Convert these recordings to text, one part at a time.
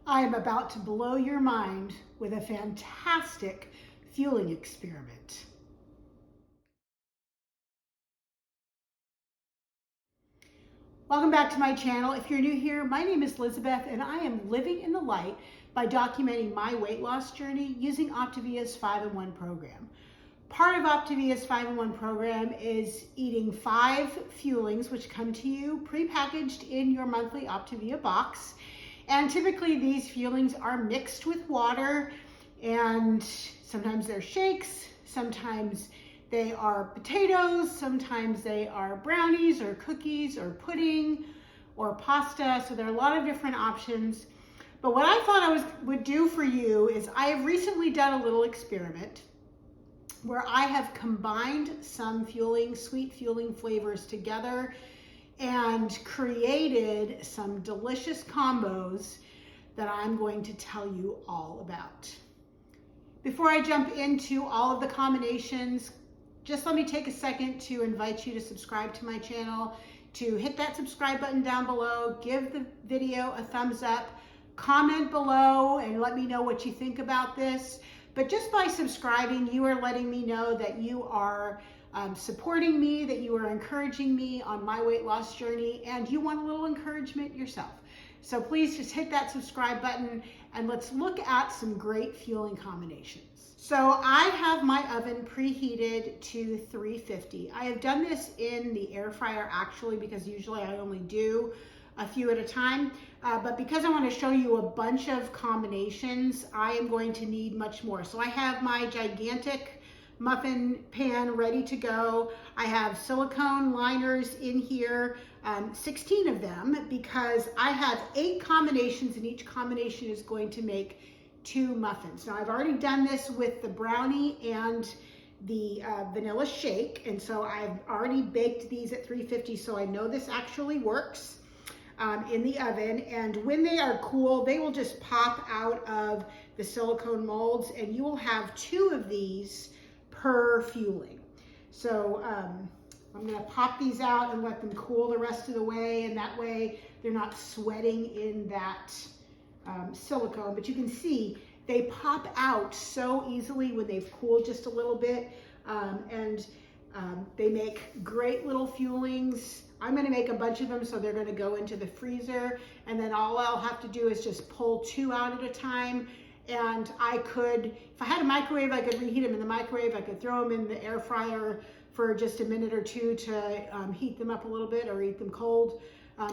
I am about to blow your mind with a fantastic fueling experiment. Welcome back to my channel. If you're new here, my name is Elizabeth and I am living in the light by documenting my weight loss journey using Optavia's 5-in-1 program. Part of Optavia's 5-in-1 program is eating 5 fuelings, which come to you prepackaged in your monthly Optavia box. And typically these fuelings are mixed with water, and sometimes they're shakes, sometimes they are potatoes, sometimes they are brownies or cookies or pudding or pasta. So there are a lot of different options. But what I thought I would do for you is I have recently done a little experiment where I have combined some sweet fueling flavors together and created some delicious combos that I'm going to tell you all about. Before I jump into all of the combinations, just let me take a second to invite you to subscribe to my channel, to hit that subscribe button down below, give the video a thumbs up, comment below and let me know what you think about this. But just by subscribing, you are letting me know that you are supporting me, that you are encouraging me on my weight loss journey, and you want a little encouragement yourself. So please just hit that subscribe button and let's look at some great fueling combinations. So I have my oven preheated to 350. I have done this in the air fryer actually because usually I only do a few at a time, but because I want to show you a bunch of combinations, I am going to need much more. So I have my gigantic muffin pan ready to go. I have silicone liners in here, 16 of them, because I have 8 combinations and each combination is going to make 2 muffins. Now I've already done this with the brownie and the vanilla shake, and so I've already baked these at 350, so I know this actually works in the oven. And when they are cool, they will just pop out of the silicone molds and you will have 2 of these per fueling. So I'm gonna pop these out and let them cool the rest of the way, and that way they're not sweating in that silicone. But you can see they pop out so easily when they've cooled just a little bit, and they make great little fuelings. I'm gonna make a bunch of them, so they're gonna go into the freezer, and then all I'll have to do is just pull 2 out at a time. And I could, if I had a microwave, I could reheat them in the microwave. I could throw them in the air fryer for just a minute or 2 to heat them up a little bit, or eat them cold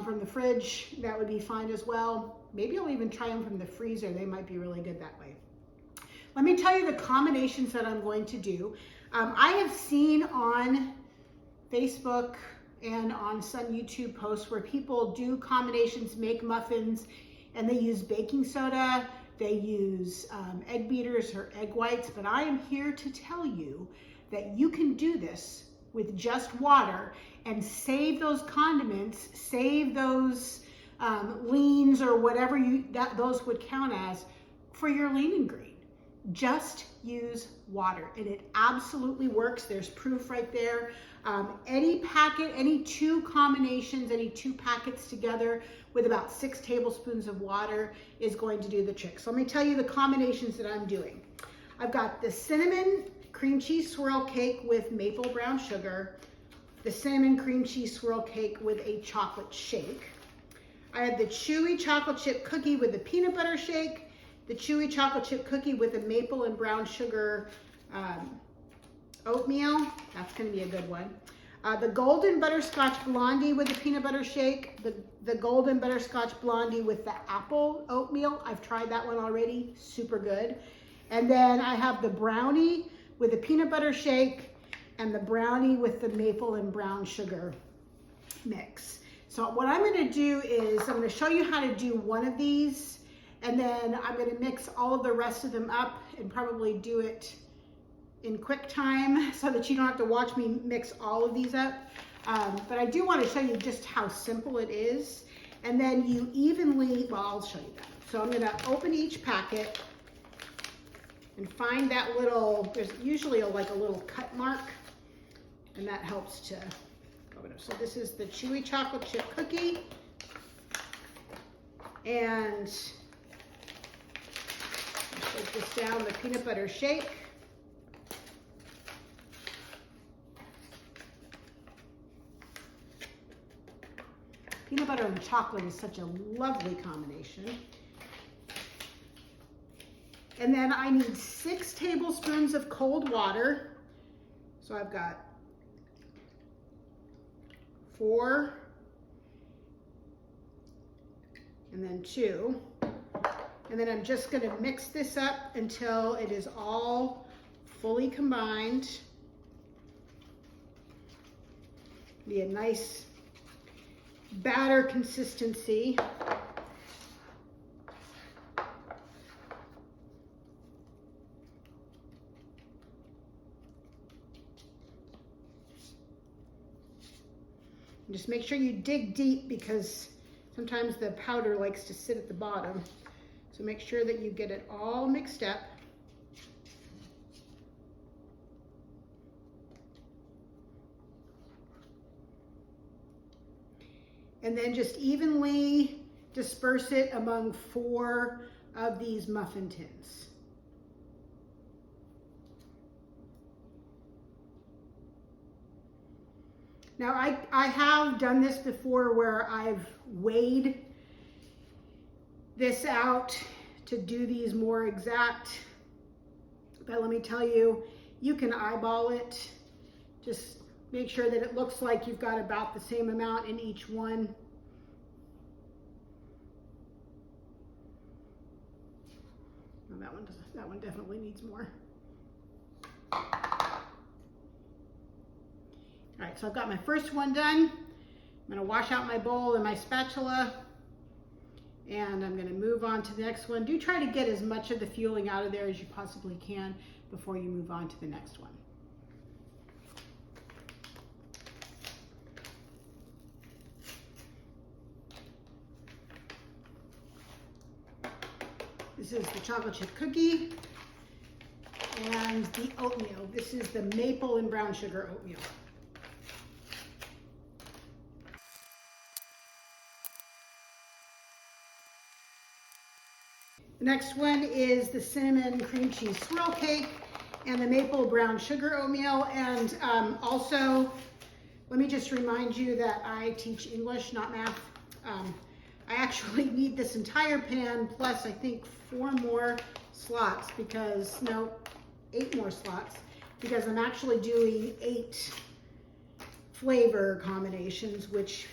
from the fridge. That would be fine as well. Maybe I'll even try them from the freezer. They might be really good that way. Let me tell you the combinations that I'm going to do. I have seen on Facebook and on some YouTube posts where people do combinations, make muffins, and they use baking soda. They use egg beaters or egg whites, but I am here to tell you that you can do this with just water and save those condiments, save those leans or whatever those would count as for your lean ingredient. Just use water and it absolutely works. There's proof right there. Any packet, any 2 combinations, any 2 packets together with about 6 tablespoons of water is going to do the trick. So let me tell you the combinations that I'm doing. I've got the cinnamon cream cheese swirl cake with maple brown sugar, the cinnamon cream cheese swirl cake with a chocolate shake. I have the chewy chocolate chip cookie with the peanut butter shake, the chewy chocolate chip cookie with the maple and brown sugar oatmeal. That's going to be a good one. The golden butterscotch blondie with the peanut butter shake, the golden butterscotch blondie with the apple oatmeal. I've tried that one already, super good. And then I have the brownie with the peanut butter shake and the brownie with the maple and brown sugar mix. So what I'm going to do is I'm going to show you how to do one of these, and then I'm going to mix all of the rest of them up and probably do it in quick time so that you don't have to watch me mix all of these up. But I do want to show you just how simple it is. And then you evenly, well, I'll show you that. So I'm going to open each packet and find that little, there's usually like a little cut mark, and that helps to open it. So this is the chewy chocolate chip cookie, and this down the peanut butter shake. Peanut butter and chocolate is such a lovely combination. And then I need 6 tablespoons of cold water. So I've got 4 and then 2. And then I'm just going to mix this up until it is all fully combined. Be a nice batter consistency. And just make sure you dig deep because sometimes the powder likes to sit at the bottom. So make sure that you get it all mixed up. And then just evenly disperse it among 4 of these muffin tins. Now I have done this before where I've weighed this out to do these more exact, but let me tell you, you can eyeball it. Just make sure that it looks like you've got about the same amount in each one. Oh, that one definitely needs more. All right, so I've got my first one done. I'm gonna wash out my bowl and my spatula, and I'm gonna move on to the next one. Do try to get as much of the fueling out of there as you possibly can before you move on to the next one. This is the chocolate chip cookie and the oatmeal. This is the maple and brown sugar oatmeal. The next one is the cinnamon cream cheese swirl cake and the maple brown sugar oatmeal. And also, let me just remind you that I teach English, not math. I actually need this entire pan plus I think 4 more slots because, no, 8 more slots because I'm actually doing 8 flavor combinations, which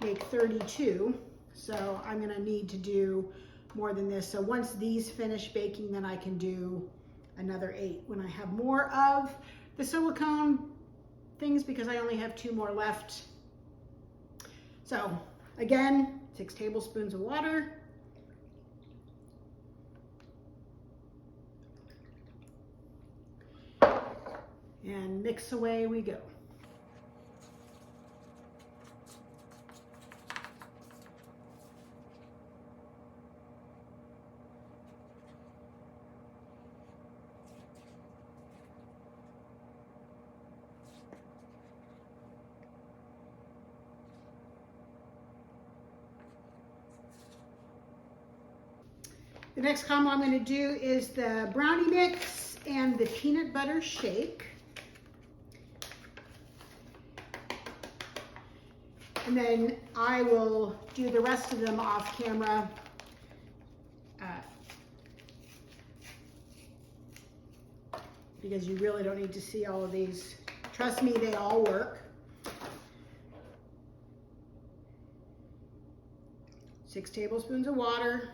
make 32. So I'm gonna need to do more than this. So once these finish baking, then I can do another 8 when I have more of the silicone things because I only have 2 more left. So again, 6 tablespoons of water. And mix away we go. The next combo I'm going to do is the brownie mix and the peanut butter shake. And then I will do the rest of them off camera. Because you really don't need to see all of these. Trust me, they all work. 6 tablespoons of water.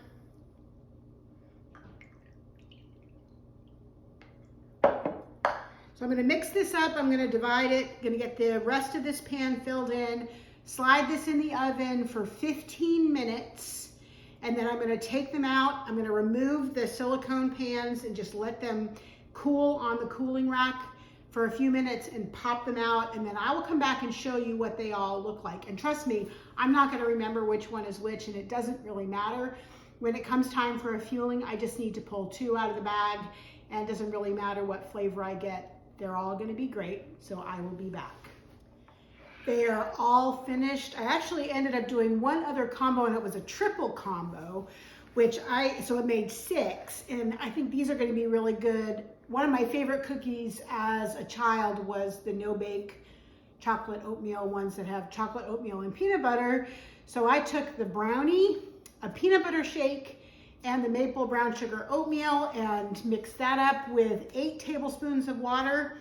So I'm going to mix this up. I'm going to divide it. I'm going to get the rest of this pan filled in. Slide this in the oven for 15 minutes. And then I'm going to take them out. I'm going to remove the silicone pans and just let them cool on the cooling rack for a few minutes and pop them out. And then I will come back and show you what they all look like. And trust me, I'm not going to remember which one is which, and it doesn't really matter. When it comes time for a fueling, I just need to pull 2 out of the bag, and it doesn't really matter what flavor I get. They're all going to be great, so I will be back. They are all finished. I actually ended up doing one other combo, and it was a triple combo so it made 6, and I think these are going to be really good. One of my favorite cookies as a child was the no-bake chocolate oatmeal ones that have chocolate oatmeal and peanut butter. So I took the brownie, a peanut butter shake, and the maple brown sugar oatmeal and mixed that up with 8 tablespoons of water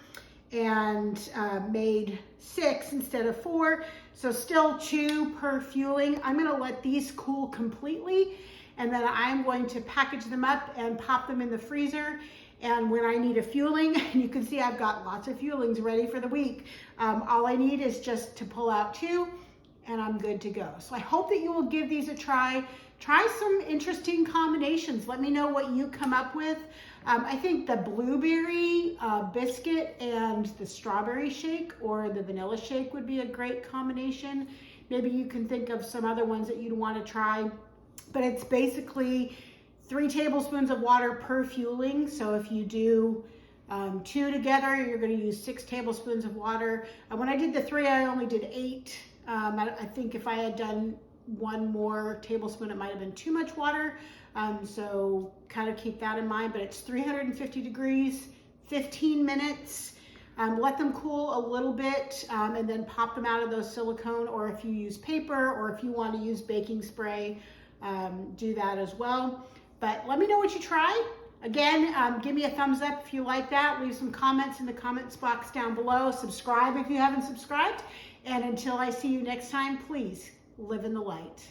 and made 6 instead of 4. So still 2 per fueling. I'm gonna let these cool completely, and then I'm going to package them up and pop them in the freezer. And when I need a fueling, and you can see I've got lots of fuelings ready for the week, all I need is just to pull out 2 and I'm good to go. So I hope that you will give these a try. Try some interesting combinations. Let me know what you come up with. I think the blueberry biscuit and the strawberry shake or the vanilla shake would be a great combination. Maybe you can think of some other ones that you'd want to try, but it's basically 3 tablespoons of water per fueling. So if you do 2 together, you're going to use 6 tablespoons of water. When I did the 3, I only did 8. I think if I had done 1 more tablespoon, it might have been too much water. So kind of keep that in mind, but it's 350 degrees, 15 minutes. Let them cool a little bit and then pop them out of those silicone, or if you use paper or if you want to use baking spray, do that as well. But let me know what you try. Again, give me a thumbs up if you like that. Leave some comments in the comments box down below. Subscribe if you haven't subscribed. And until I see you next time, please live in the light.